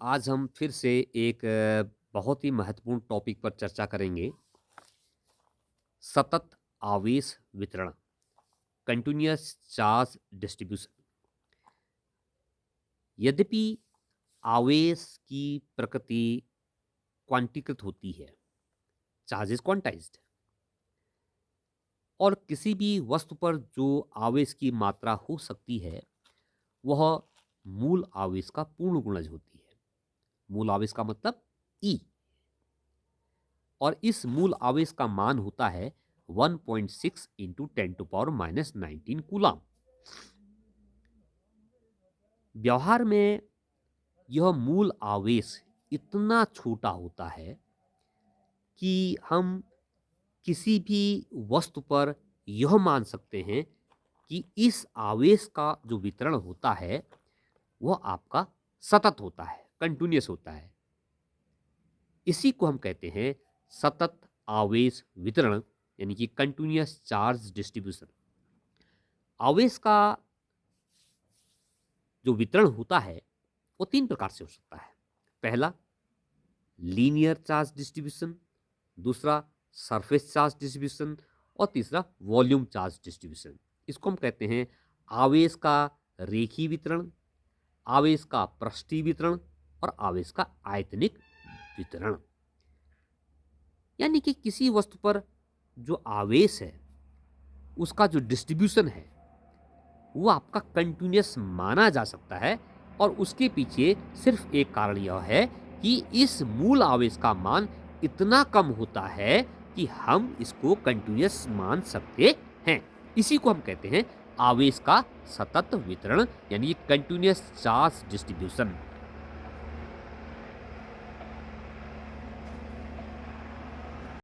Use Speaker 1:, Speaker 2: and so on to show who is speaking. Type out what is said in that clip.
Speaker 1: आज हम फिर से एक बहुत ही महत्वपूर्ण टॉपिक पर चर्चा करेंगे। सतत आवेश वितरण, कंटिन्यूअस चार्ज डिस्ट्रीब्यूशन। यद्यपि आवेश की प्रकृति क्वांटीकृत होती है, चार्ज इज क्वांटाइज्ड, और किसी भी वस्तु पर जो आवेश की मात्रा हो सकती है वह मूल आवेश का पूर्ण गुणज होती है। मूल आवेश का मतलब ई, और इस मूल आवेश का मान होता है 1.6 इंटू 10⁻⁻19 कूलाम। व्यवहार में यह मूल आवेश इतना छोटा होता है कि हम किसी भी वस्तु पर यह मान सकते हैं कि इस आवेश का जो वितरण होता है वह आपका सतत होता है, कंटिन्यूअस होता है। इसी को हम कहते हैं सतत आवेश वितरण, यानी कि कंटिन्यूअस चार्ज डिस्ट्रीब्यूशन। आवेश का जो वितरण होता है वो तीन प्रकार से हो सकता है। पहला, लीनियर चार्ज डिस्ट्रीब्यूशन। दूसरा, सरफेस चार्ज डिस्ट्रीब्यूशन। और तीसरा, वॉल्यूम चार्ज डिस्ट्रीब्यूशन। इसको हम कहते हैं आवेश का रेखीय वितरण, आवेश का पृष्ठीय वितरण और आवेश का आयतनिक वितरण। यानी कि किसी वस्तु पर जो आवेश है उसका जो डिस्ट्रीब्यूशन है वो आपका कंटिन्यूअस माना जा सकता है, और उसके पीछे सिर्फ एक कारण यह है कि इस मूल आवेश का मान इतना कम होता है कि हम इसको कंटिन्यूअस मान सकते हैं। इसी को हम कहते हैं आवेश का सतत वितरण, यानी कंटिन्यूअस चार्ज डिस्ट्रीब्यूशन।